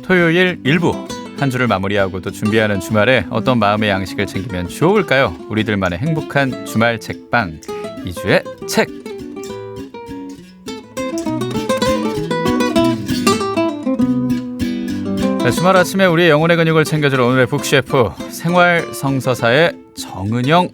토요일 1부 한 주를 마무리하고 또 준비하는 주말에 어떤 마음의 양식을 챙기면 좋을까요? 우리들만의 행복한 주말 책방 2주의 책. 네, 주말 아침에 우리의 영혼의 근육을 챙겨줄 오늘의 북셰프 생활성서사의 정은영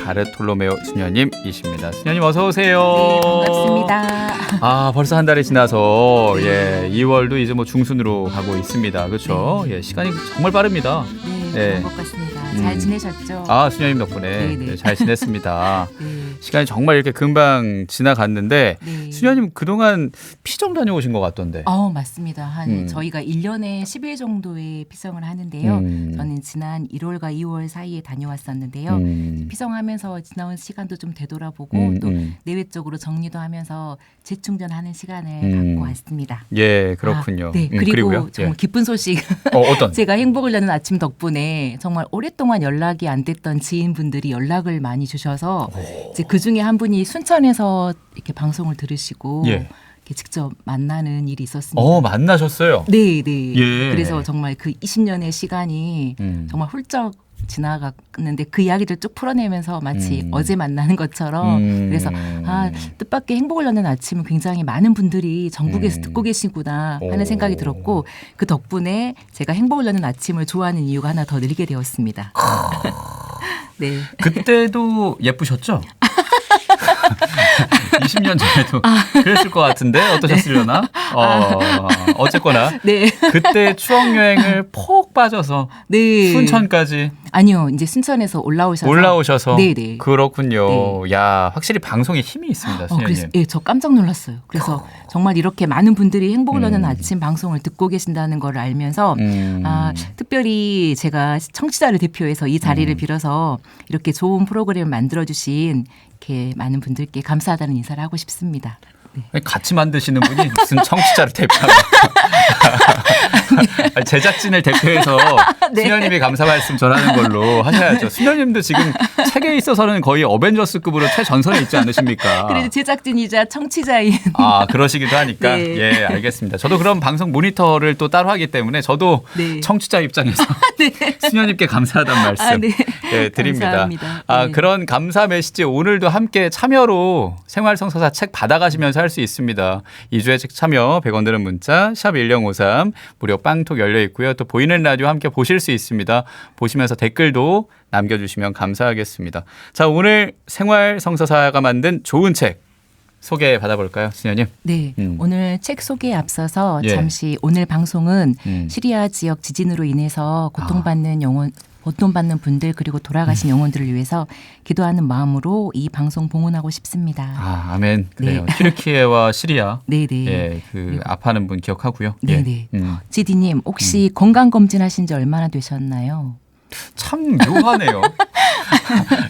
바르톨로메오 수녀님이십니다. 수녀님 어서 오세요. 네, 반갑습니다. 벌써 한 달이 지나서 2월도 이제 뭐 중순으로 가고 있습니다. 그렇죠? 네. 시간이 정말 빠릅니다. 네, 그런 것 같습니다. 잘 지내셨죠? 수녀님 덕분에 네. 잘 지냈습니다. 네. 시간이 정말 이렇게 금방 지나갔는데 네. 수녀님 그동안 피정 다녀오신 것 같던데. 맞습니다. 저희가 1년에 10일 정도의 피성을 하는데요. 저는 지난 1월과 2월 사이에 다녀왔었는데요. 피성하면서 지나온 시간도 좀 되돌아보고 또 내외적으로 정리도 하면서 재충전하는 시간을 갖고 왔습니다. 예, 그렇군요. 네, 그리고 그리고요? 정말 기쁜 소식. 어떤? 제가 행복을 여는 아침 덕분에 정말 오랫동안 연락이 안 됐던 지인분들이 연락을 많이 주셔서 이제 그 중에 한 분이 순천에서 이렇게 방송을 들으시고 이렇게 직접 만나는 일이 있었습니다. 만나셨어요? 네. 예. 그래서 정말 그 20년의 시간이 정말 훌쩍 지나갔는데 그 이야기들 쭉 풀어내면서 마치 어제 만나는 것처럼 그래서 뜻밖의 행복을 여는 아침은 굉장히 많은 분들이 전국에서 듣고 계시구나 하는 생각이 들었고 그 덕분에 제가 행복을 여는 아침을 좋아하는 이유가 하나 더 늘게 되었습니다. 네. 그때도 예쁘셨죠? 20년 전에도 그랬을 것 같은데 어떠셨으려나? 어쨌거나 네. 그때 추억 여행을 폭 빠져서 네. 순천까지 아니요. 이제 순천에서 올라오셔서 네네. 그렇군요. 네. 야, 확실히 방송에 힘이 있습니다, 수녀님. 그래서 저 깜짝 놀랐어요. 그래서 정말 이렇게 많은 분들이 행복을 여는 아침 방송을 듣고 계신다는 걸 알면서 특별히 제가 청취자를 대표해서 이 자리를 빌어서 이렇게 좋은 프로그램을 만들어주신 이렇게 많은 분들께 감사하다는 인사를 하고 싶습니다. 네. 같이 만드시는 분이 무슨 청취자를 대표합니까? 제작진을 대표해서 네. 수녀님이 감사 말씀 전하는 걸로 하셔야죠. 수녀님도 지금 책에 있어서는 거의 어벤져스급으로 최전선에 있지 않으십니까? 그래도 제작진이자 청취자인. 그러시기도 하니까. 네. 예, 알겠습니다. 저도 그럼 방송 모니터를 또 따로 하기 때문에 저도 네. 청취자 입장에서 네. 수녀님께 감사하다는 말씀 네. 드립니다. 감사합니다. 네. 그런 감사 메시지 오늘도 함께 참여로 생활성서사 책 받아가시면서 할 수 있습니다. 2주의 책 참여 100원 드는 문자 샵 1053 무료 빵톡 열려 있고요. 또 보이는 라디오 함께 보실 수 있습니다. 보시면서 댓글도 남겨주시면 감사하겠습니다. 자, 오늘 생활성서사가 만든 좋은 책 소개 받아볼까요, 수녀님? 네, 오늘 책 소개에 앞서서 예. 잠시 오늘 방송은 시리아 지역 지진으로 인해서 고통받는 분들 그리고 돌아가신 영혼들을 위해서 기도하는 마음으로 이 방송 봉헌하고 싶습니다. 아멘. 그래요. 네. 튀르키예와 시리아. 네네. 예, 아파하는 분 기억하고요. 네네. 예. 지디님 혹시 건강 검진하신 지 얼마나 되셨나요? 참 묘하네요.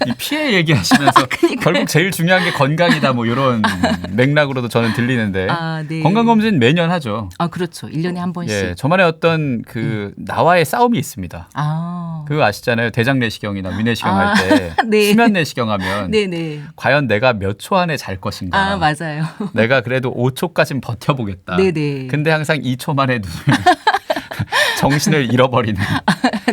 이 피해 얘기하시면서 결국 제일 중요한 게 건강이다 뭐 이런 맥락으로도 저는 들리는데 네. 건강검진 매년 하죠. 그렇죠. 1년에 한 번씩. 예, 저만의 어떤 나와의 싸움이 있습니다. 그거 아시잖아요. 대장 내시경이나 위내시경 할 때 네. 수면 내시경 하면 네네. 과연 내가 몇 초 안에 잘 것인가. 맞아요. 내가 그래도 5초까지는 버텨보겠다. 네네. 근데 항상 2초 만에 눈을 정신을 잃어버리는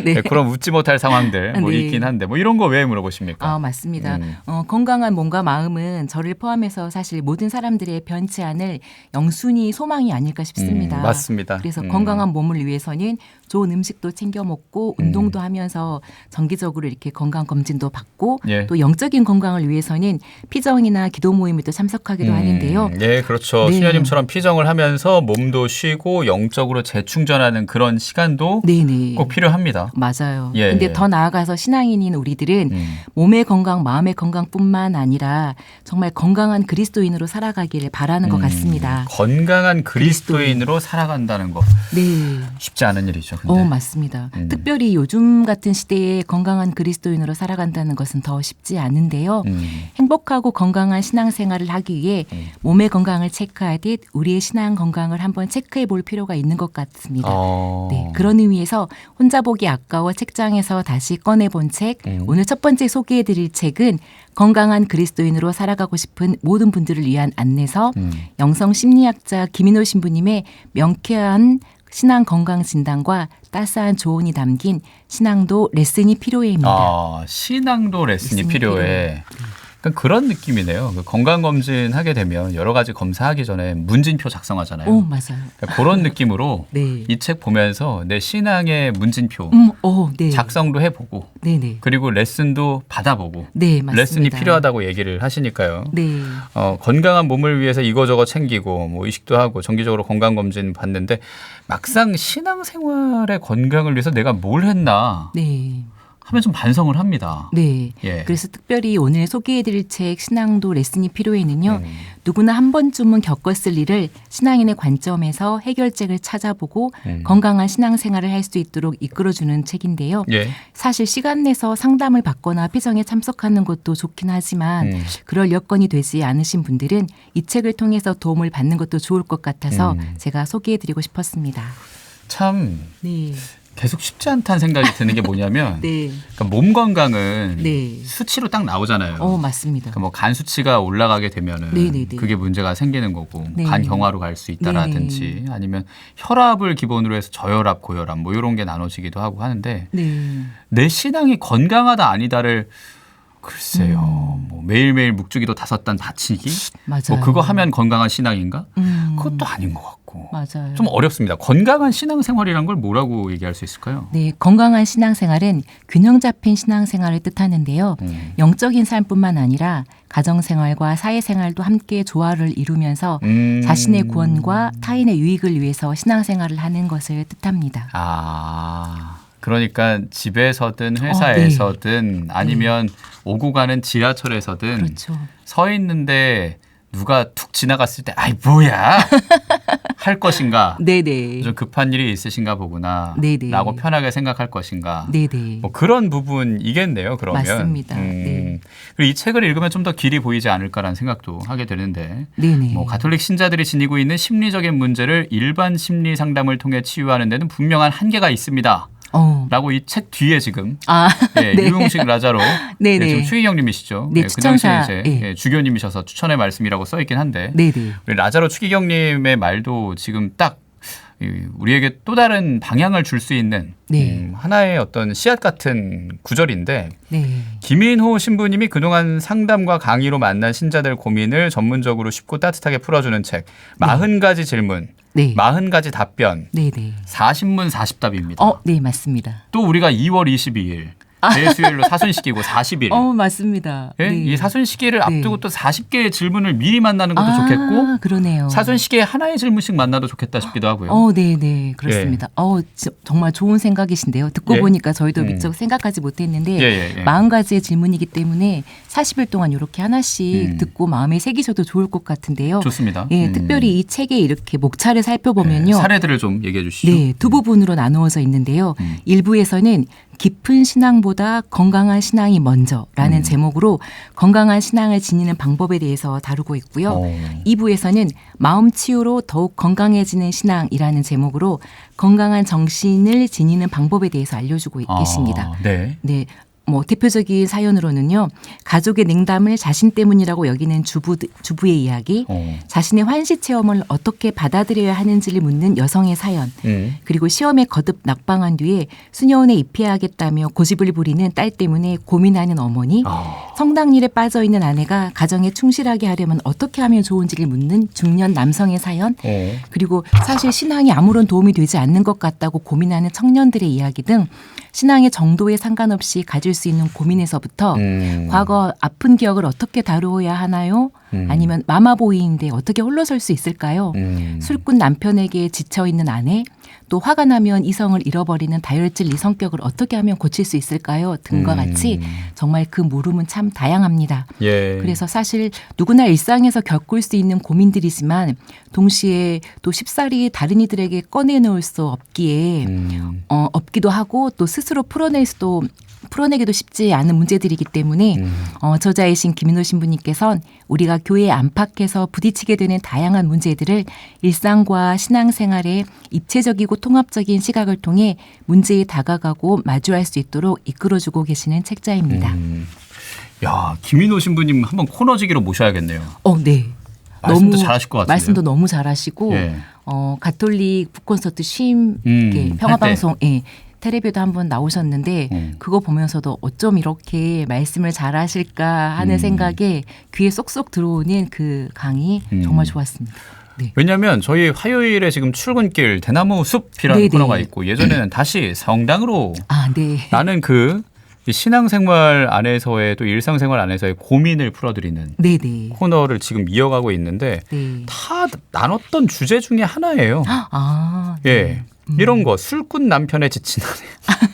네. 그런 웃지 못할 상황들 뭐 네. 있긴 한데 뭐 이런 거 왜 물어보십니까? 맞습니다. 건강한 몸과 마음은 저를 포함해서 사실 모든 사람들의 변치 않을 영순위 소망이 아닐까 싶습니다. 맞습니다. 그래서 건강한 몸을 위해서는 좋은 음식도 챙겨 먹고 운동도 하면서 정기적으로 이렇게 건강 검진도 받고 예. 또 영적인 건강을 위해서는 피정이나 기도 모임에도 참석하기도 하는데요. 예, 그렇죠. 네. 수녀님처럼 피정을 하면서 몸도 쉬고 영적으로 재충전하는 그런 시간도 네네. 꼭 필요합니다. 맞아요. 예, 근데 예. 더 나아가서 신앙인인 우리들은 몸의 건강, 마음의 건강뿐만 아니라 정말 건강한 그리스도인으로 살아가기를 바라는 것 같습니다. 건강한 그리스도인으로 살아간다는 거 네. 쉽지 않은 일이죠. 근데. 맞습니다. 특별히 요즘 같은 시대에 건강한 그리스도인으로 살아간다는 것은 더 쉽지 않은데요. 행복하고 건강한 신앙생활을 하기 위해 몸의 건강을 체크하듯 우리의 신앙 건강을 한번 체크해 볼 필요가 있는 것 같습니다. 네. 네, 그런 의미에서 혼자 보기 아까워 책장에서 다시 꺼내본 책. 오늘 첫 번째 소개해드릴 책은 건강한 그리스도인으로 살아가고 싶은 모든 분들을 위한 안내서 영성 심리학자 김인호 신부님의 명쾌한 신앙 건강 진단과 따스한 조언이 담긴 신앙도 레슨이 필요해입니다. 아, 신앙도 레슨이 필요해. 그러니까 그런 느낌이네요. 건강검진 하게 되면 여러 가지 검사하기 전에 문진표 작성하잖아요. 오, 맞아요. 그러니까 그런 느낌으로 네. 이 책 보면서 내 신앙의 문진표 네. 작성도 해보고 네네. 그리고 레슨도 받아보고 네, 맞습니다. 레슨이 필요하다고 얘기를 하시니까요. 네. 건강한 몸을 위해서 이거저거 챙기고 뭐 의식도 하고 정기적으로 건강검진 받는데 막상 신앙생활의 건강을 위해서 내가 뭘 했나 네. 하면 좀 반성을 합니다. 네. 예. 그래서 특별히 오늘 소개해드릴 책 신앙도 레슨이 필요해는요. 누구나 한 번쯤은 겪었을 일을 신앙인의 관점에서 해결책을 찾아보고 건강한 신앙생활을 할 수 있도록 이끌어주는 책인데요. 예. 사실 시간 내서 상담을 받거나 피정에 참석하는 것도 좋긴 하지만 그럴 여건이 되지 않으신 분들은 이 책을 통해서 도움을 받는 것도 좋을 것 같아서 제가 소개해드리고 싶었습니다. 참 네. 계속 쉽지 않다는 생각이 드는 게 뭐냐면 네. 그러니까 몸 건강은 네. 수치로 딱 나오잖아요. 맞습니다. 그러니까 뭐 간 수치가 올라가게 되면은 네네네. 그게 문제가 생기는 거고 네. 간 경화로 갈 수 있다라든지 아니면 혈압을 기본으로 해서 저혈압, 고혈압 뭐 이런 게 나눠지기도 하고 하는데 네. 내 신앙이 건강하다 아니다를 글쎄요. 뭐 매일매일 묵주기도 5단 다치기? 맞아요. 뭐 그거 하면 건강한 신앙인가? 그것도 아닌 것 같고. 맞아요. 좀 어렵습니다. 건강한 신앙생활이란 걸 뭐라고 얘기할 수 있을까요? 네, 건강한 신앙생활은 균형 잡힌 신앙생활을 뜻하는데요. 영적인 삶뿐만 아니라 가정생활과 사회생활도 함께 조화를 이루면서 자신의 구원과 타인의 유익을 위해서 신앙생활을 하는 것을 뜻합니다. 아, 그러니까 집에서든 회사에서든 아니면 오고 가는 지하철에서든 그렇죠. 서 있는데 누가 툭 지나갔을 때 아이 뭐야 할 것인가 네네. 좀 급한 일이 있으신가 보구나 네네. 라고 편하게 생각할 것인가 네네. 뭐 그런 부분이겠네요. 그러면 맞습니다. 네. 그리고 이 책을 읽으면 좀 더 길이 보이지 않을까라는 생각도 하게 되는데 네네. 뭐 가톨릭 신자들이 지니고 있는 심리적인 문제를 일반 심리 상담을 통해 치유하는 데는 분명한 한계가 있습니다. 라고 이 책 뒤에 지금 네. 유용식 라자로 네, 지금 추기경님이시죠. 네, 그 당시에 추천사. 이제 주교님이셔서 추천의 말씀이라고 써 있긴 한데 네네. 우리 라자로 추기경님의 말도 지금 딱 우리에게 또 다른 방향을 줄 수 있는 하나의 어떤 씨앗 같은 구절인데 네. 김인호 신부님이 그동안 상담과 강의로 만난 신자들 고민을 전문적으로 쉽고 따뜻하게 풀어주는 책 40가지 질문 네. 40가지 답변 네네. 40문 40답입니다. 네, 맞습니다. 또 우리가 2월 22일 대수일로 사순식이고 40일. 맞습니다. 예? 네. 이 사순시기를 앞두고 또 40개의 질문을 미리 만나는 것도 좋겠고 그러네요. 사순시기에 하나의 질문씩 만나도 좋겠다 싶기도 하고요. 네네. 그렇습니다. 정말 좋은 생각이신데요. 듣고 보니까 저희도 미처 생각하지 못했는데 40가지의 질문이기 때문에 40일 동안 이렇게 하나씩 듣고 마음에 새기셔도 좋을 것 같은데요. 좋습니다. 예, 특별히 이 책에 이렇게 목차를 살펴보면요. 사례들을 좀 얘기해 주시죠. 네, 두 부분으로 나누어져 있는데요. 일부에서는 깊은 신앙보다 건강한 신앙이 먼저라는 제목으로 건강한 신앙을 지니는 방법에 대해서 다루고 있고요. 2부에서는 마음 치유로 더욱 건강해지는 신앙이라는 제목으로 건강한 정신을 지니는 방법에 대해서 알려주고 계십니다. 네. 네. 대표적인 사연으로는요. 가족의 냉담을 자신 때문이라고 여기는 주부의 이야기, 자신의 환시 체험을 어떻게 받아들여야 하는지를 묻는 여성의 사연, 그리고 시험에 거듭 낙방한 뒤에 수녀원에 입회하겠다며 고집을 부리는 딸 때문에 고민하는 어머니, 성당일에 빠져있는 아내가 가정에 충실하게 하려면 어떻게 하면 좋은지를 묻는 중년 남성의 사연, 그리고 사실 신앙이 아무런 도움이 되지 않는 것 같다고 고민하는 청년들의 이야기 등 신앙의 정도에 상관없이 가질 수 있는 고민에서부터 과거 아픈 기억을 어떻게 다루어야 하나요? 아니면 마마보이인데 어떻게 홀로설 수 있을까요? 술꾼 남편에게 지쳐있는 아내, 또 화가 나면 이성을 잃어버리는 다혈질 이 성격을 어떻게 하면 고칠 수 있을까요? 등과 같이 정말 그 물음은 참 다양합니다. 그래서 사실 누구나 일상에서 겪을 수 있는 고민들이지만 동시에 또 쉽사리 다른 이들에게 꺼내놓을 수 없기에 없기도 하고 또 스스로 풀어낼 수도 풀어내기도 쉽지 않은 문제들이기 때문에 저자이신 김인호 신부님께서는 우리가 교회 안팎에서 부딪히게 되는 다양한 문제들을 일상과 신앙생활의 입체적이고 통합적인 시각을 통해 문제에 다가가고 마주할 수 있도록 이끌어주고 계시는 책자입니다. 야, 김인호 신부님 한번 코너지기로 모셔야겠네요. 네. 말씀도 잘하실 것 같은데요. 말씀도 너무 잘하시고 예. 가톨릭 북콘서트 쉼 평화방송 텔레비도 한번 나오셨는데 그거 보면서도 어쩜 이렇게 말씀을 잘하실까 하는 생각에 귀에 쏙쏙 들어오는 그 강의 정말 좋았습니다. 네. 왜냐하면 저희 화요일에 지금 출근길 대나무 숲이라는 네네. 코너가 있고 예전에는 다시 성당으로 네. 라는 그 신앙생활 안에서의 또 일상생활 안에서의 고민을 풀어드리는 네네. 코너를 지금 이어가고 있는데 네. 다 나눴던 주제 중에 하나예요. 네. 예, 이런 거 술꾼 남편에 지친 아내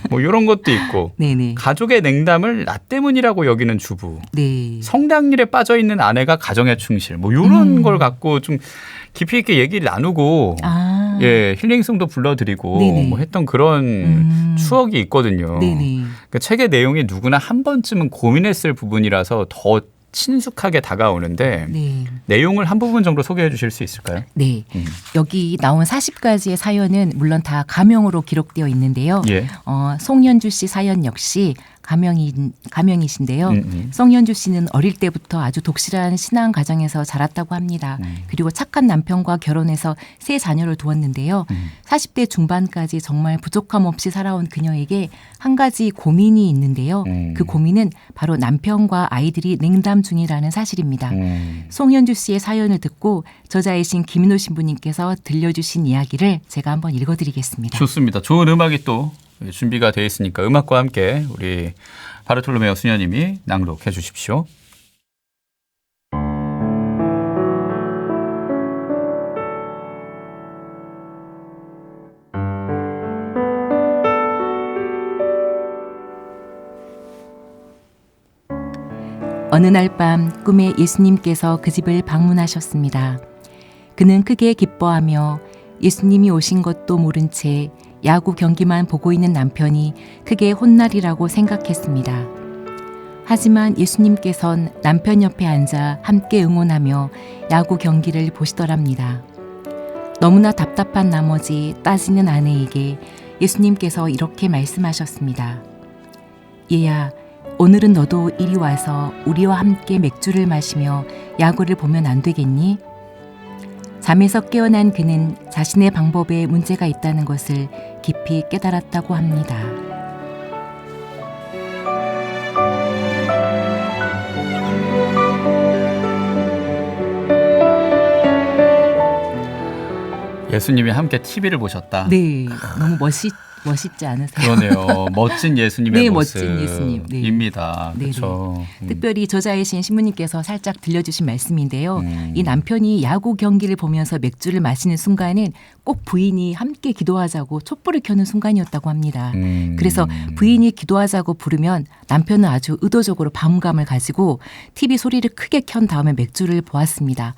뭐 이런 것도 있고 네네. 가족의 냉담을 나 때문이라고 여기는 주부 네. 성당일에 빠져 있는 아내가 가정에 충실 뭐 이런 걸 갖고 좀 깊이 있게 얘기를 나누고 예, 힐링송도 불러드리고 네네. 뭐 했던 그런 추억이 있거든요. 네네. 그 책의 내용이 누구나 한 번쯤은 고민했을 부분이라서 더 친숙하게 다가오는데 네. 내용을 한 부분 정도 소개해 주실 수 있을까요? 네. 여기 나온 40가지의 사연은 물론 다 가명으로 기록되어 있는데요. 예. 송현주 씨 사연 역시 가명이신데요. 송현주 씨는 어릴 때부터 아주 독실한 신앙 가정에서 자랐다고 합니다. 그리고 착한 남편과 결혼해서 세 자녀를 두었는데요. 40대 중반까지 정말 부족함 없이 살아온 그녀에게 한 가지 고민이 있는데요. 그 고민은 바로 남편과 아이들이 냉담 중이라는 사실입니다. 송현주 씨의 사연을 듣고 저자이신 김인호 신부님께서 들려주신 이야기를 제가 한번 읽어드리겠습니다. 좋습니다. 좋은 음악이 또 준비가 되어 있으니까 음악과 함께 우리 바르톨로메오 수녀님이 낭독해 주십시오. 어느 날 밤 꿈에 예수님께서 그 집을 방문하셨습니다. 그는 크게 기뻐하며 예수님이 오신 것도 모른 채 야구 경기만 보고 있는 남편이 크게 혼날이라고 생각했습니다. 하지만 예수님께선 남편 옆에 앉아 함께 응원하며 야구 경기를 보시더랍니다. 너무나 답답한 나머지 따지는 아내에게 예수님께서 이렇게 말씀하셨습니다. 얘야, 오늘은 너도 이리 와서 우리와 함께 맥주를 마시며 야구를 보면 안 되겠니? 잠에서 깨어난 그는 자신의 방법에 문제가 있다는 것을 깊이 깨달았다고 합니다. 예수님이 함께 TV를 보셨다. 네, 너무 멋있지 않으세요? 그러네요. 멋진 예수님의 네, 멋진 모습입니다. 예수님. 그렇죠. 특별히 저자이신 신부님께서 살짝 들려주신 말씀인데요. 이 남편이 야구 경기를 보면서 맥주를 마시는 순간은 꼭 부인이 함께 기도하자고 촛불을 켜는 순간이었다고 합니다. 그래서 부인이 기도하자고 부르면 남편은 아주 의도적으로 반감을 가지고 TV 소리를 크게 켠 다음에 맥주를 보았습니다.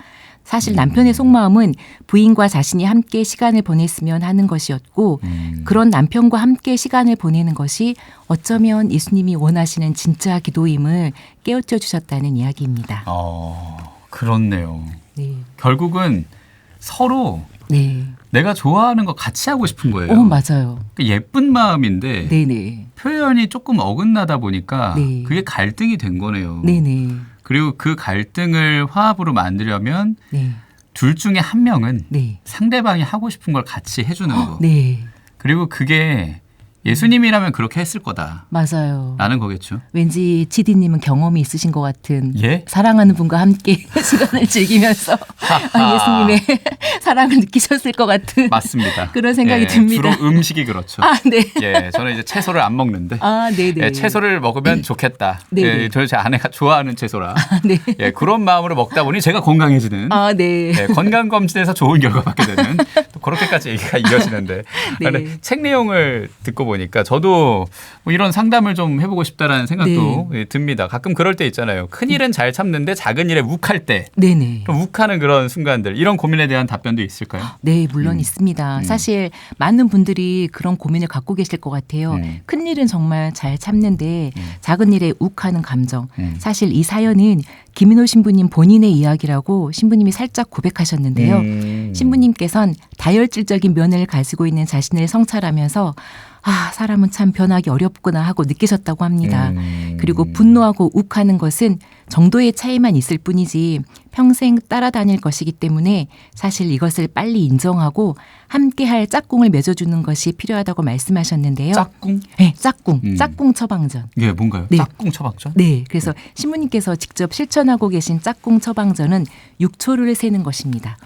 사실 남편의 속마음은 부인과 자신이 함께 시간을 보냈으면 하는 것이었고 그런 남편과 함께 시간을 보내는 것이 어쩌면 예수님이 원하시는 진짜 기도임을 깨우쳐 주셨다는 이야기입니다. 그렇네요. 네. 결국은 서로 네. 내가 좋아하는 거 같이 하고 싶은 거예요. 맞아요. 예쁜 마음인데 네네. 표현이 조금 어긋나다 보니까 네. 그게 갈등이 된 거네요. 네네. 그리고 그 갈등을 화합으로 만들려면 네. 둘 중에 한 명은 네. 상대방이 하고 싶은 걸 같이 해주는 거. 네. 그리고 그게 예수님이라면 그렇게 했을 거다. 맞아요. 라는 거겠죠. 왠지 지디님은 경험이 있으신 것 같은 예? 사랑하는 분과 함께 시간을 즐기면서 예수님의 사랑을 느끼셨을 것 같은 맞습니다. 그런 생각이 예, 듭니다. 주로 음식이 그렇죠. 네. 예, 저는 이제 채소를 안 먹는데 네네. 예, 채소를 먹으면 좋겠다. 네네. 예, 제 아내가 좋아하는 채소라. 네. 예, 그런 마음으로 먹다 보니 제가 건강해지는 네. 예, 건강검진에서 좋은 결과 받게 되는 또 그렇게까지 얘기가 이어지는데 네. 근데 책 내용을 듣고 보니까 저도 뭐 이런 상담을 좀 해보고 싶다라는 생각도 듭니다. 가끔 그럴 때 있잖아요. 큰 일은 잘 참는데 작은 일에 욱할 때 네네. 좀 욱하는 그런 순간들 이런 고민에 대한 답변도 있을까요? 네, 물론 있습니다. 사실 많은 분들이 그런 고민을 갖고 계실 것 같아요. 큰 일은 정말 잘 참는데 작은 일에 욱하는 감정. 사실 이 사연은 김인호 신부님 본인의 이야기라고 신부님이 살짝 고백하셨는데요. 신부님께서는 다혈질적인 면을 가지고 있는 자신을 성찰하면서 아, 사람은 참 변하기 어렵구나 하고 느끼셨다고 합니다. 그리고 분노하고 욱하는 것은 정도의 차이만 있을 뿐이지 평생 따라다닐 것이기 때문에 사실 이것을 빨리 인정하고 함께할 짝꿍을 맺어주는 것이 필요하다고 말씀하셨는데요. 짝꿍? 네, 짝꿍. 짝꿍 처방전. 예, 뭔가요? 네. 짝꿍 처방전? 네, 그래서 신부님께서 직접 실천하고 계신 짝꿍 처방전은 6초를 세는 것입니다.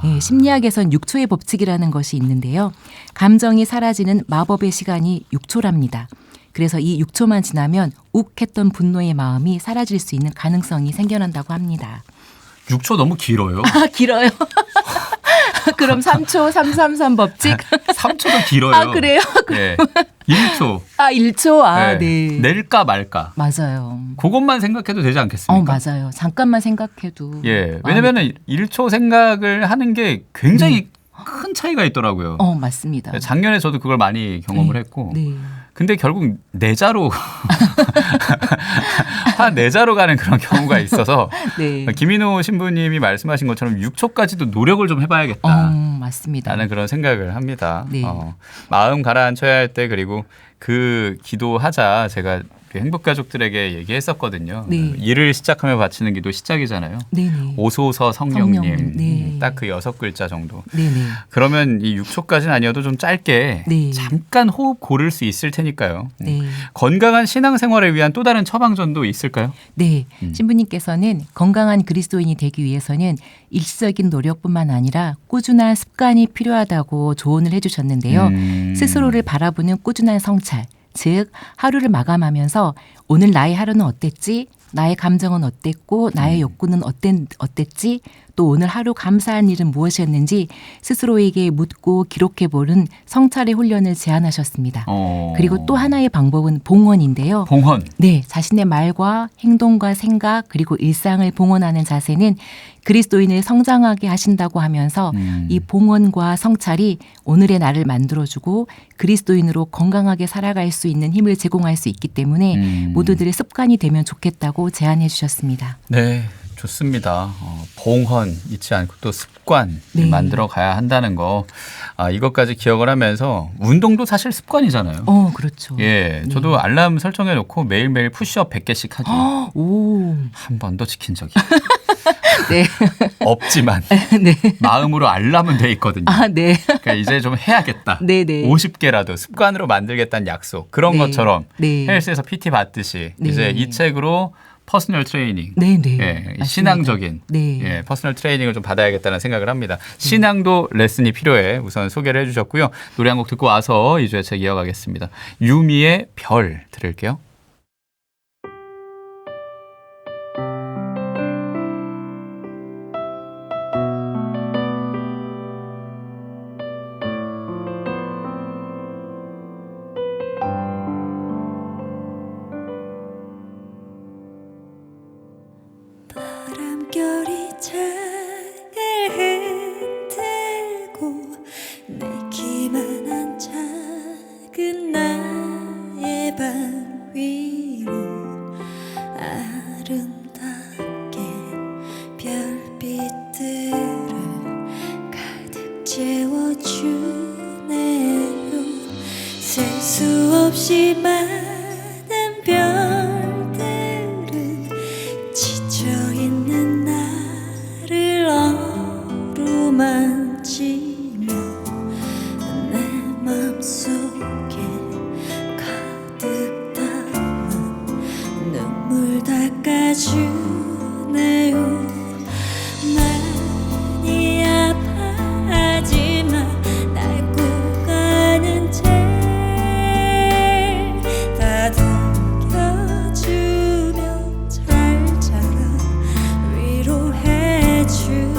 예, 심리학에선 6초의 법칙이라는 것이 있는데요. 감정이 사라지는 마법의 시간이 6초랍니다. 그래서 이 6초만 지나면 욱했던 분노의 마음이 사라질 수 있는 가능성이 생겨난다고 합니다. 6초 너무 길어요. 아, 길어요? 그럼 3초, 333 법칙? 3초도 길어요. 아, 그래요? 네. 1초. 아, 1초? 아, 네. 낼까 말까. 맞아요. 그것만 생각해도 되지 않겠습니까? 맞아요. 잠깐만 생각해도. 예. 왜냐면은 1초 생각을 하는 게 굉장히 큰 차이가 있더라고요. 맞습니다. 작년에 저도 그걸 많이 경험을 했고. 네. 근데 결국 내자로 화 내자로 가는 그런 경우가 있어서 네. 김인호 신부님이 말씀하신 것처럼 6초까지도 노력을 좀 해봐야겠다. 맞습니다. 라는 그런 생각을 합니다. 네. 마음 가라앉혀야 할 때 그리고 그 기도하자 제가 그 행복가족들에게 얘기했었거든요. 네. 일을 시작하며 바치는 기도 시작이잖아요. 네네. 오소서 성령님. 네. 딱 그 6글자 정도. 네네. 그러면 이 6초까지는 아니어도 좀 짧게 네. 잠깐 호흡 고를 수 있을 테니까요. 네. 건강한 신앙생활을 위한 또 다른 처방전도 있을까요? 네. 신부님께서는 건강한 그리스도인이 되기 위해서는 일시적인 노력뿐만 아니라 꾸준한 습관이 필요하다고 조언을 해주셨는데요. 스스로를 바라보는 꾸준한 성찰. 즉 하루를 마감하면서 오늘 나의 하루는 어땠지? 나의 감정은 어땠고 나의 욕구는 어땠지? 또 오늘 하루 감사한 일은 무엇이었는지 스스로에게 묻고 기록해보는 성찰의 훈련을 제안하셨습니다. 그리고 또 하나의 방법은 봉헌인데요. 봉헌. 네, 자신의 말과 행동과 생각 그리고 일상을 봉헌하는 자세는 그리스도인을 성장하게 하신다고 하면서 이 봉헌과 성찰이 오늘의 나를 만들어주고 그리스도인으로 건강하게 살아갈 수 있는 힘을 제공할 수 있기 때문에 모두들의 습관이 되면 좋겠다고 제안해 주셨습니다. 네. 좋습니다. 봉헌 잊지 않고 또 습관 만들어 가야 한다는 거. 이것까지 기억을 하면서 운동도 사실 습관이잖아요. 그렇죠. 예, 저도 알람 설정해 놓고 매일매일 푸시업 100개씩 하죠. 오. 한 번도 지킨 적이 네. 없지만 네. 마음으로 알람은 돼 있거든요. 아, 네. 그러니까 이제 좀 해야겠다. 네네. 50개라도 습관으로 만들겠다는 약속. 그런 것처럼 헬스에서 PT 받듯이 이제 이 책으로 퍼스널 트레이닝, 네네. 예, 신앙적인 예, 퍼스널 트레이닝을 좀 받아야겠다는 생각을 합니다. 신앙도 레슨이 필요해 우선 소개를 해주셨고요. 노래 한 곡 듣고 와서 2주의 책 이어가겠습니다. 유미의 별 들을게요. 바람결이 창을 흔들고 내기만한 작은 나의 방 위로 아름답게 별빛들을 가득 채워주네요. 셀 수 없이 많은 별들은 지쳐있는 나를 어루만지며 내 맘속에 가득 담은 눈물 닦아주네요. 많이 아파하지만 날 꼭 가는 채 다독여주며 잘 자라 위로해주네요.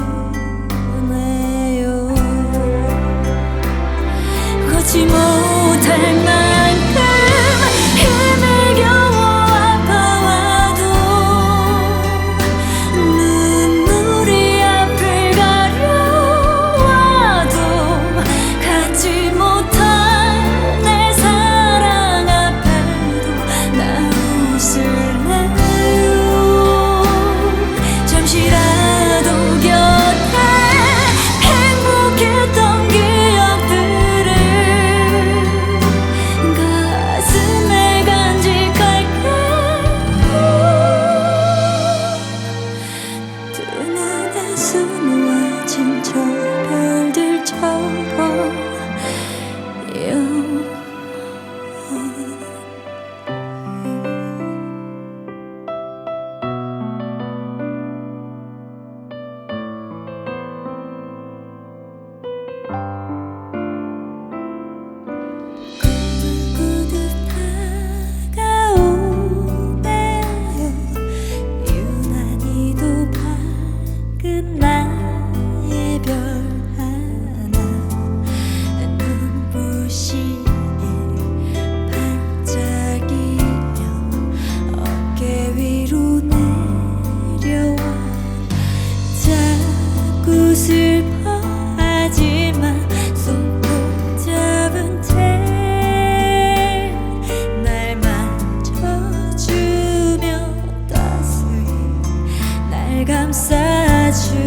날 감싸주네요.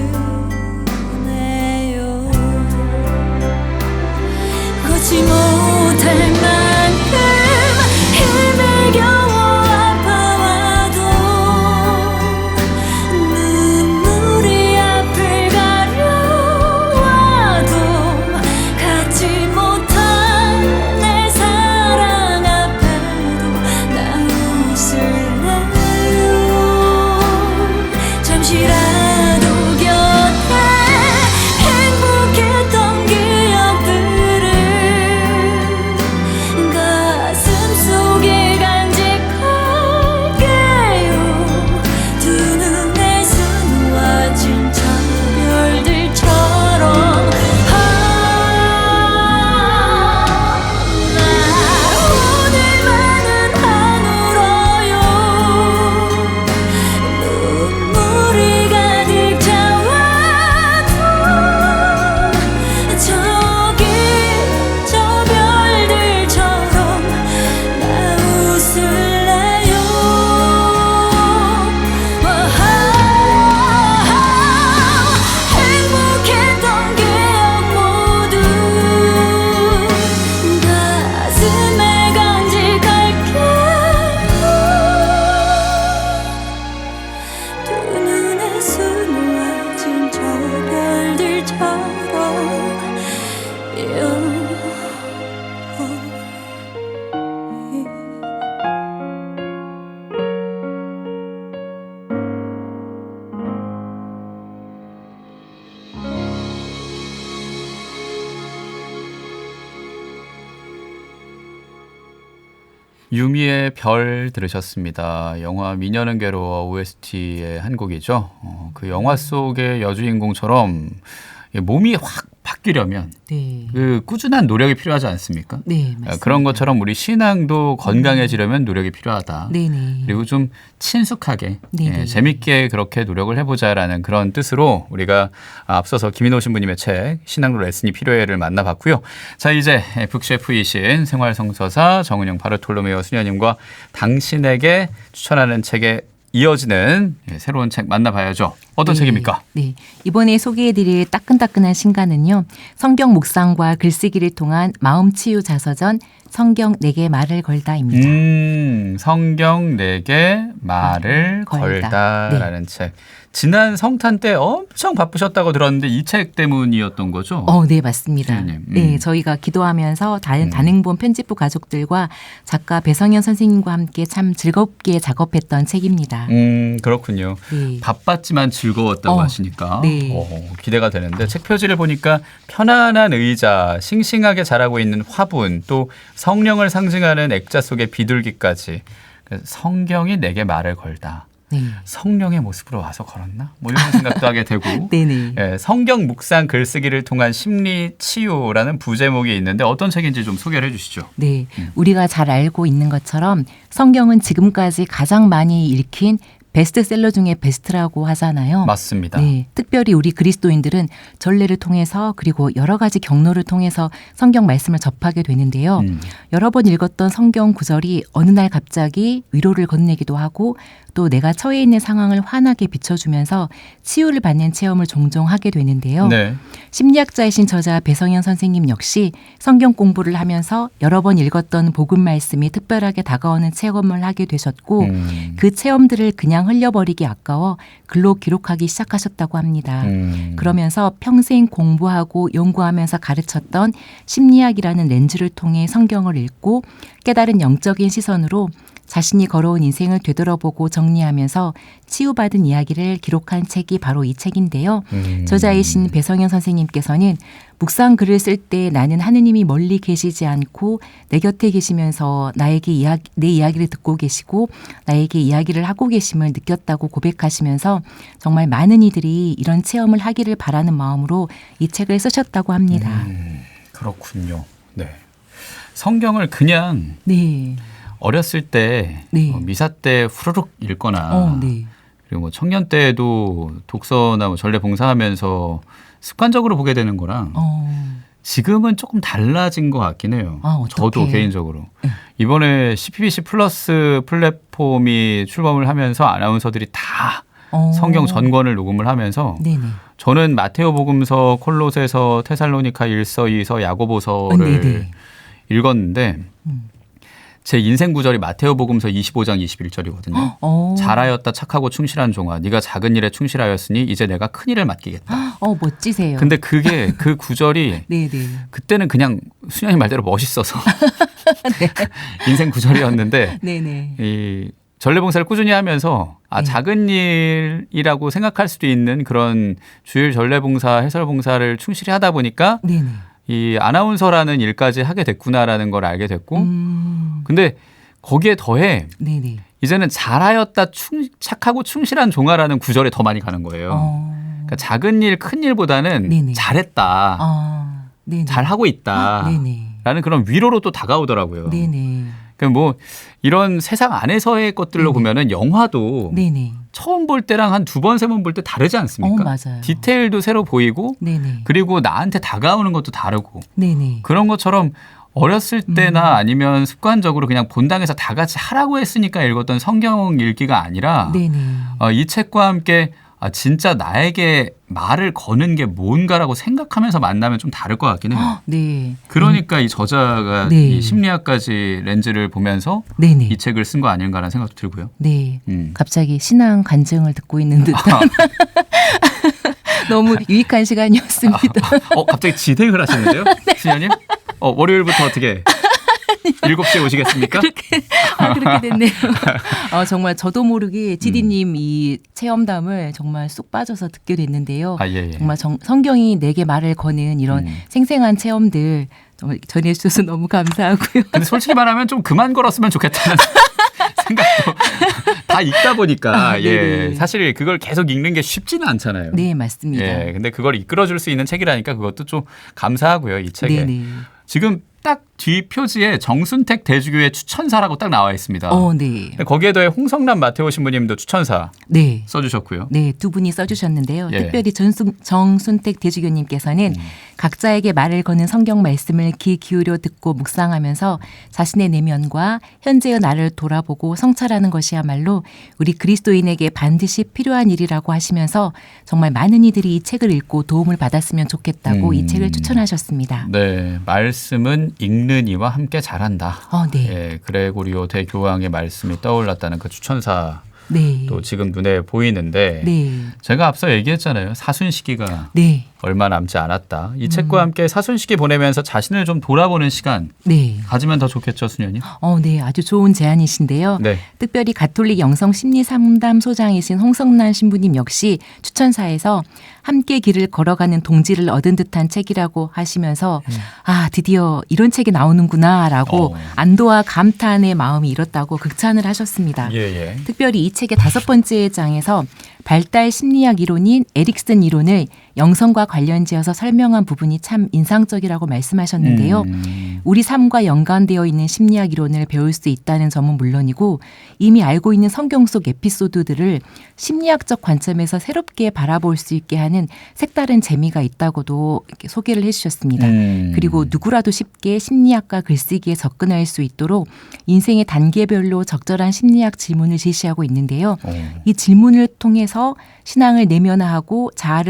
걷지 못할 만큼 힘을 겨워 아파와도 눈물이 앞을 가려와도 갖지 못한 내 사랑 앞에도 나 웃을래요. 잠시라도 곁에 행복했던 기억들을 가슴 속에 간직할게요. 두 눈에서 놓아진 저 별들처럼 나 오늘만은 안 울어요. 눈물이 가득 차와도 저기 저 별들처럼 나 웃을래요. 행복했던 기억 모두 가슴에 간직할게요. 두 눈에서 놓아진 저 별들처럼 유미의 별 들으셨습니다. 영화 미녀는 괴로워 OST의 한 곡이죠. 그 영화 속의 여주인공처럼 몸이 확 바뀌려면 네. 그 꾸준한 노력이 필요하지 않습니까? 네, 맞습니다. 그런 것처럼 우리 신앙도 건강해지려면 노력이 필요하다. 네네. 그리고 좀 친숙하게 네네. 재밌게 그렇게 노력을 해보자라는 그런 뜻으로 우리가 앞서서 김인호 신부님의 책 신앙로 레슨이 필요해를 만나봤고요. 자, 이제 북셰프이신 생활성서사 정은영 바르톨로메오 수녀님과 당신에게 추천하는 책에 이어지는 새로운 책 만나봐야죠. 어떤 네. 책입니까? 네. 이번에 소개해드릴 따끈따끈한 신간은요. 성경 묵상과 글쓰기를 통한 마음치유 자서전 성경 내게 말을 걸다입니다. 성경 내게 말을 걸다라는 책. 지난 성탄 때 엄청 바쁘셨다고 들었는데 이 책 때문이었던 거죠? 네, 맞습니다. 선생님. 네, 저희가 기도하면서 단행본 편집부 가족들과 작가 배성현 선생님과 함께 참 즐겁게 작업했던 책입니다. 그렇군요. 네. 바빴지만 즐거웠다고 하시니까 네. 기대가 되는데 책 표지를 보니까 편안한 의자, 싱싱하게 자라고 있는 화분, 또 성령을 상징하는 액자 속의 비둘기까지. 성경이 내게 말을 걸다. 네. 성령의 모습으로 와서 걸었나? 뭐 이런 생각도 하게 되고 네네. 성경 묵상 글쓰기를 통한 심리 치유라는 부제목이 있는데 어떤 책인지 좀 소개를 해주시죠. 네, 우리가 잘 알고 있는 것처럼 성경은 지금까지 가장 많이 읽힌 베스트셀러 중에 베스트라고 하잖아요. 맞습니다. 네, 특별히 우리 그리스도인들은 전례를 통해서 그리고 여러 가지 경로를 통해서 성경 말씀을 접하게 되는데요. 여러 번 읽었던 성경 구절이 어느 날 갑자기 위로를 건네기도 하고 또 내가 처해 있는 상황을 환하게 비춰주면서 치유를 받는 체험을 종종 하게 되는데요. 네. 심리학자이신 저자 배성현 선생님 역시 성경 공부를 하면서 여러 번 읽었던 복음 말씀이 특별하게 다가오는 체험을 하게 되셨고 그 체험들을 그냥 흘려버리기 아까워 글로 기록하기 시작하셨다고 합니다. 그러면서 평생 공부하고 연구하면서 가르쳤던 심리학이라는 렌즈를 통해 성경을 읽고 깨달은 영적인 시선으로 자신이 걸어온 인생을 되돌아보고 정리하면서 치유받은 이야기를 기록한 책이 바로 이 책인데요. 저자이신 배성현 선생님께서는 묵상 글을 쓸 때 나는 하느님이 멀리 계시지 않고 내 곁에 계시면서 나에게 내 이야기를 듣고 계시고 나에게 이야기를 하고 계심을 느꼈다고 고백하시면서 정말 많은 이들이 이런 체험을 하기를 바라는 마음으로 이 책을 쓰셨다고 합니다. 그렇군요. 네. 성경을 그냥 네. 어렸을 때 네. 미사 때 후루룩 읽거나 네. 그리고 뭐 청년 때도 독서나 뭐 전래 봉사하면서 습관적으로 보게 되는 거랑 지금은 조금 달라진 것 같긴 해요. 저도 개인적으로. 이번에 CPBC 플러스 플랫폼이 출범을 하면서 아나운서들이 다 성경 전권을 녹음을 하면서 네네. 저는 마테오복음서, 콜로새서, 테살로니가 1서, 2서, 야고보서를 네네. 읽었는데 제 인생 구절이 마테오복음서 25장 21절이거든요. 잘하였다 착하고 충실한 종아 네가 작은 일에 충실하였으니 이제 내가 큰 일을 맡기겠다. 멋지세요. 근데 그게 그 구절이 네네. 그때는 그냥 수녀님 말대로 멋있어서 네. 인생 구절이었는데 네네. 이 전례봉사를 꾸준히 하면서 네. 작은 일이라고 생각할 수도 있는 그런 주일 전례봉사, 해설봉사를 충실히 하다 보니까 네네. 이 아나운서라는 일까지 하게 됐구나라는 걸 알게 됐고 근데 거기에 더해 네네. 이제는 잘하였다 착하고 충실한 종아라는 구절에 더 많이 가는 거예요. 그러니까 작은 일, 큰 일보다는 네네. 잘했다, 네네. 잘하고 있다 네네. 라는 그런 위로로 또 다가오더라고요. 네네. 그러니까 뭐 이런 세상 안에서의 것들로 네네. 보면은 영화도 네네. 처음 볼 때랑 한 두 번, 세 번 볼 때 다르지 않습니까? 맞아요. 디테일도 새로 보이고 네네. 그리고 나한테 다가오는 것도 다르고 네네. 그런 것처럼 어렸을 때나 아니면 습관적으로 그냥 본당에서 다 같이 하라고 했으니까 읽었던 성경 읽기가 아니라 네네. 이 책과 함께 진짜 나에게 말을 거는 게 뭔가라고 생각하면서 만나면 좀 다를 것 같긴 해요. 네. 그러니까 이 저자가 네. 이 심리학까지 렌즈를 보면서 네네. 이 책을 쓴 거 아닌가라는 생각도 들고요. 네. 음. 갑자기 신앙 간증을 듣고 있는 듯한 너무 유익한 시간이었습니다. 갑자기 지대을 하시는데요? 신현님? 월요일부터 어떻게 7시에 오시겠습니까? 그렇게 됐네요. 정말 저도 모르게 지디님 이 체험담을 정말 쏙 빠져서 듣게 됐는데요. 예. 정말 성경이 내게 말을 거는 이런 생생한 체험들 정말 전해주셔서 너무 감사하고요. 근데 솔직히 말하면 좀 그만 걸었으면 좋겠다는 생각도 다 읽다 보니까 네네. 사실 그걸 계속 읽는 게 쉽지는 않잖아요. 네, 맞습니다. 근데 그걸 이끌어줄 수 있는 책이라니까 그것도 좀 감사하고요. 이 책에. 네네. 지금 딱 뒤 표지에 정순택 대주교의 추천사라고 딱 나와 있습니다. 네. 거기에 더해 홍성남 마테오 신부님도 추천사 네. 써주셨고요. 네, 두 분이 써주셨는데요. 예. 특별히 정순택 대주교님께서는 각자에게 말을 거는 성경 말씀을 귀 기울여 듣고 묵상하면서 자신의 내면과 현재의 나를 돌아보고 성찰하는 것이야말로 우리 그리스도인에게 반드시 필요한 일이라고 하시면서 정말 많은 이들이 이 책을 읽고 도움을 받았으면 좋겠다고 이 책을 추천하셨습니다. 네, 말씀은 읽는 이와 함께 자란다. 네. 그레고리오 대교황의 말씀이 떠올랐다는 그 추천사. 네. 또 지금 눈에 보이는데 네. 제가 앞서 얘기했잖아요. 사순시기가 네. 얼마 남지 않았다. 이 책과 함께 사순시기 보내면서 자신을 좀 돌아보는 시간 네. 가지면 더 좋겠죠, 수녀님? 네, 아주 좋은 제안이신데요. 네. 특별히 가톨릭 영성심리상담소장이신 홍성란 신부님 역시 추천사에서 함께 길을 걸어가는 동지를 얻은 듯한 책이라고 하시면서 드디어 이런 책이 나오는구나라고 안도와 감탄의 마음이 일었다고 극찬을 하셨습니다. 예. 특별히 이 책의 5번째 장에서 발달 심리학 이론인 에릭슨 이론을 영성과 관련지어서 설명한 부분이 참 인상적이라고 말씀하셨는데요. 우리 삶과 연관되어 있는 심리학 이론을 배울 수 있다는 점은 물론이고 이미 알고 있는 성경 속 에피소드들을 심리학적 관점에서 새롭게 바라볼 수 있게 하는 색다른 재미가 있다고도 이렇게 소개를 해주셨습니다. 그리고 누구라도 쉽게 심리학과 글쓰기에 접근할 수 있도록 인생의 단계별로 적절한 심리학 질문을 제시하고 있는데요. 이 질문을 통해서 신앙을 내면화하고 자아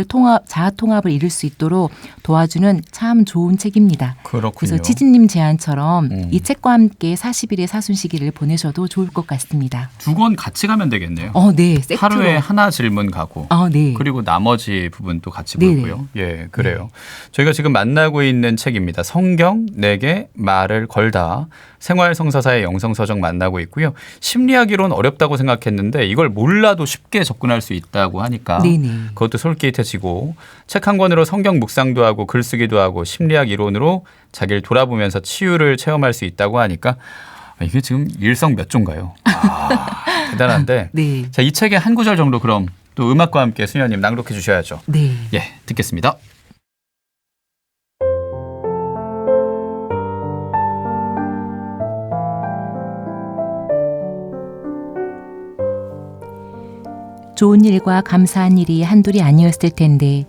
통합을 이룰 수 있도록 도와주는 참 좋은 책입니다. 그렇군요. 그래서 지진님 제안처럼 이 책과 함께 40일의 사순시기를 보내셔도 좋을 것 같습니다. 2권 같이 가면 되겠네요. 네, 세트로. 하루에 하나 질문 가고 네. 그리고 나머지 부분도 같이 네네. 보고요. 예, 그래요. 저희가 지금 만나고 있는 책입니다. 성경 내게 말을 걸다. 생활성사사의 영성서적 만나고 있고요. 심리학 이론 어렵다고 생각했는데 이걸 몰라도 쉽게 접근할 수 있다고 하니까 네네. 그것도 솔깃해지고 책 한 권으로 성경 묵상도 하고 글쓰기도 하고 심리학 이론으로 자기를 돌아보면서 치유를 체험할 수 있다고 하니까 이게 지금 일성 몇 조인가요? 대단한데 네. 자, 이 책의 한 구절 정도 그럼 또 음악과 함께 수녀님 낭독해 주셔야죠. 네. 예, 듣겠습니다. 좋은 일과 감사한 일이 한둘이 아니었을 텐데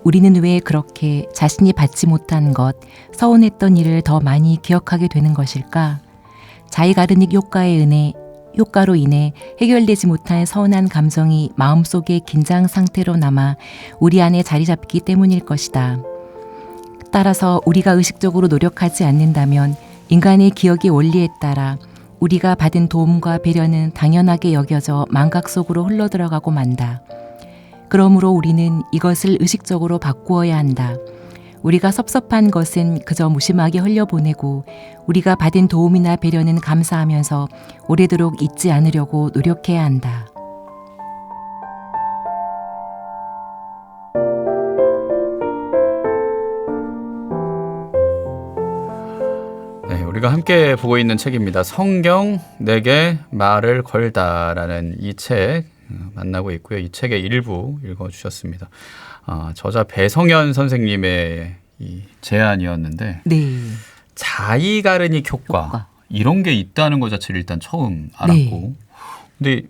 우리는 왜 그렇게 자신이 받지 못한 것, 서운했던 일을 더 많이 기억하게 되는 것일까? 자이가르닉 효과의 은혜, 효과로 인해 해결되지 못한 서운한 감정이 마음속의 긴장 상태로 남아 우리 안에 자리 잡기 때문일 것이다. 따라서 우리가 의식적으로 노력하지 않는다면 인간의 기억의 원리에 따라 우리가 받은 도움과 배려는 당연하게 여겨져 망각 속으로 흘러들어가고 만다. 그러므로 우리는 이것을 의식적으로 바꾸어야 한다. 우리가 섭섭한 것은 그저 무심하게 흘려보내고 우리가 받은 도움이나 배려는 감사하면서 오래도록 잊지 않으려고 노력해야 한다. 네, 우리가 함께 보고 있는 책입니다. 성경 내게 말을 걸다라는 이 책 만나고 있고요. 이 책의 일부 읽어주셨습니다. 저자 배성현 선생님의 이 제안이었는데 네. 자의가르닉 효과 이런 게 있다는 것 자체를 일단 처음 알았고 네. 근데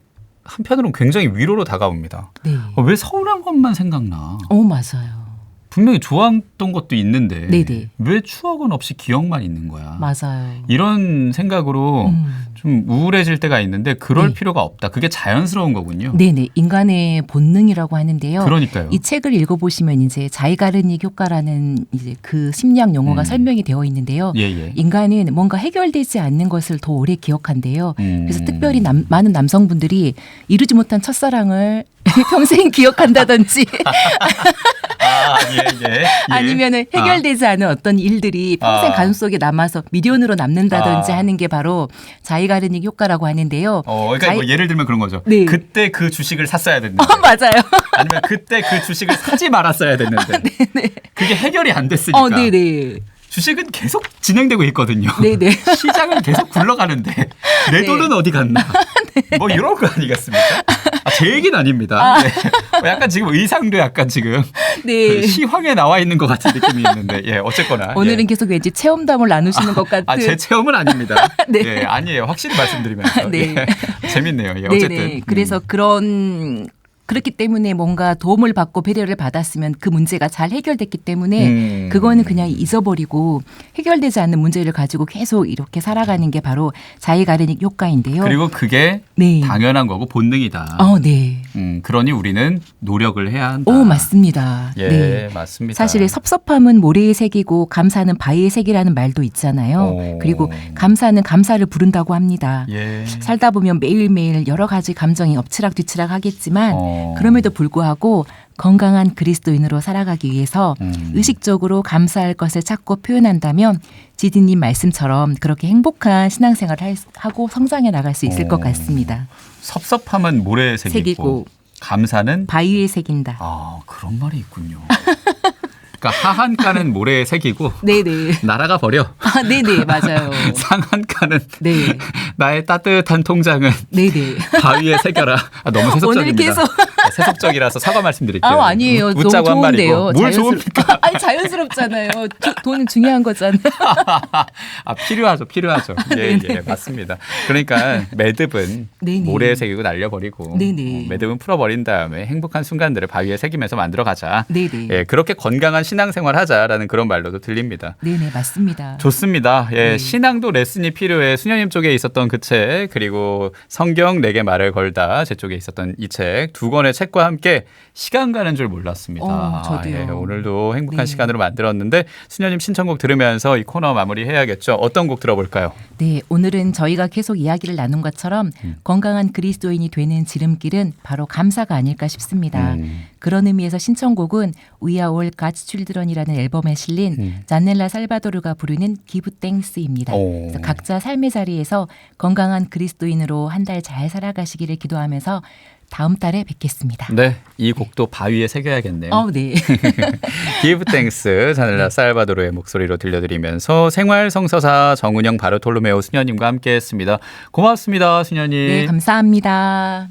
한편으로는 굉장히 위로로 다가옵니다. 네. 왜 서운한 것만 생각나? 맞아요. 분명히 좋았던 것도 있는데 네네. 왜 추억은 없이 기억만 있는 거야? 맞아요. 이런 생각으로 좀 우울해질 때가 있는데 그럴 네. 필요가 없다. 그게 자연스러운 거군요. 네네. 인간의 본능이라고 하는데요. 그러니까요. 이 책을 읽어보시면 이제 자의가르닉 효과라는 이제 그 심리학 용어가 설명이 되어 있는데요. 예. 인간은 뭔가 해결되지 않는 것을 더 오래 기억한대요. 그래서 특별히 음. 많은 남성분들이 이루지 못한 첫사랑을 평생 기억한다든지 예. 아니면은 해결되지 않은 어떤 일들이 평생 가슴 속에 남아서 미련으로 남는다든지 하는 게 바로 자의가르닉 효과라고 하는데요. 그러니까 뭐 예를 들면 그런 거죠. 네. 그때 그 주식을 샀어야 됐는데. 맞아요. 아니면 그때 그 주식을 사지 말았어야 됐는데. 그게 해결이 안 됐으니까. 네네. 주식은 계속 진행되고 있거든요. 네네. 시장은 계속 굴러가는데 내 네. 돈은 어디 갔나? 뭐 이런 거 아니겠습니까? 제 얘기는 아닙니다. 네. 약간 지금 의상도 약간 지금 네. 그 시황에 나와 있는 것 같은 느낌이 있는데 어쨌거나 오늘은 계속 왠지 체험담을 나누시는 것 같은. 제 체험은 아닙니다. 네. 예, 아니에요. 확실히 말씀드리면서 네. 재밌네요. 예, 어쨌든 네네. 그래서 그렇기 때문에 뭔가 도움을 받고 배려를 받았으면 그 문제가 잘 해결됐기 때문에 그거는 그냥 잊어버리고 해결되지 않는 문제를 가지고 계속 이렇게 살아가는 게 바로 자의가르닉 효과인데요. 그리고 그게 네. 당연한 거고 본능이다. 네. 그러니 우리는 노력을 해야 한다. 맞습니다. 예, 네. 맞습니다. 사실 섭섭함은 모래의 색이고 감사는 바위의 색이라는 말도 있잖아요. 그리고 감사는 감사를 부른다고 합니다. 예. 살다 보면 매일매일 여러 가지 감정이 엎치락뒤치락 하겠지만 그럼에도 불구하고 건강한 그리스도인으로 살아가기 위해서 의식적으로 감사할 것을 찾고 표현한다면 지디님 말씀처럼 그렇게 행복한 신앙생활을 하고 성장해 나갈 수 있을 것 같습니다. 섭섭함은 모래색이고 색이고 감사는 바위의 색인다. 그런 말이 있군요. 그러니까 하한가는 모래의 색이고 네네. 날아가 버려. 네네 맞아요. 상한가는 네. 나의 따뜻한 통장은 네네. 바위에 새겨라. 너무 세속적입니다. 오늘 계속 세속적이라서 사과 말씀드릴게요. 아니에요. 너무 웃자고 한 좋은데요. 말이고. 뭘 좋습니까? 아니 자연스럽잖아요. 돈은 중요한 거잖아요. 필요하죠. 예, 맞습니다. 그러니까 매듭은 네네. 모래에 새기고 날려버리고 네네. 매듭은 풀어버린 다음에 행복한 순간들을 바위에 새기면서 만들어가자. 네네. 예, 그렇게 건강한 신앙생활 하자라는 그런 말로도 들립니다. 네네 맞습니다. 좋습니다. 예, 네. 신앙도 레슨이 필요해. 수녀님 쪽에 있었던 그 책 그리고 성경 내게 말을 걸다 제 쪽에 있었던 이 책 두 권의 책과 함께 시간 가는 줄 몰랐습니다. 저도요. 예, 오늘도 행복한 네. 시간으로 만들었는데 수녀님 신청곡 들으면서 이 코너 마무리해야겠죠. 어떤 곡 들어볼까요? 네, 오늘은 저희가 계속 이야기를 나눈 것처럼 건강한 그리스도인이 되는 지름길은 바로 감사가 아닐까 싶습니다. 그런 의미에서 신청곡은 We Are All God's Children이라는 앨범에 실린 잔넬라 살바도르가 부르는 Give Thanks입니다. 그래서 각자 삶의 자리에서 건강한 그리스도인으로 한 달 잘 살아가시기를 기도하면서 다음 달에 뵙겠습니다. 네, 이 곡도 바위에 새겨야겠네요. 네. Give Thanks 자넬라 살바도르의 목소리로 들려드리면서 생활성서사 정은영 바르톨로메오 수녀님과 함께했습니다. 고맙습니다, 수녀님. 네, 감사합니다.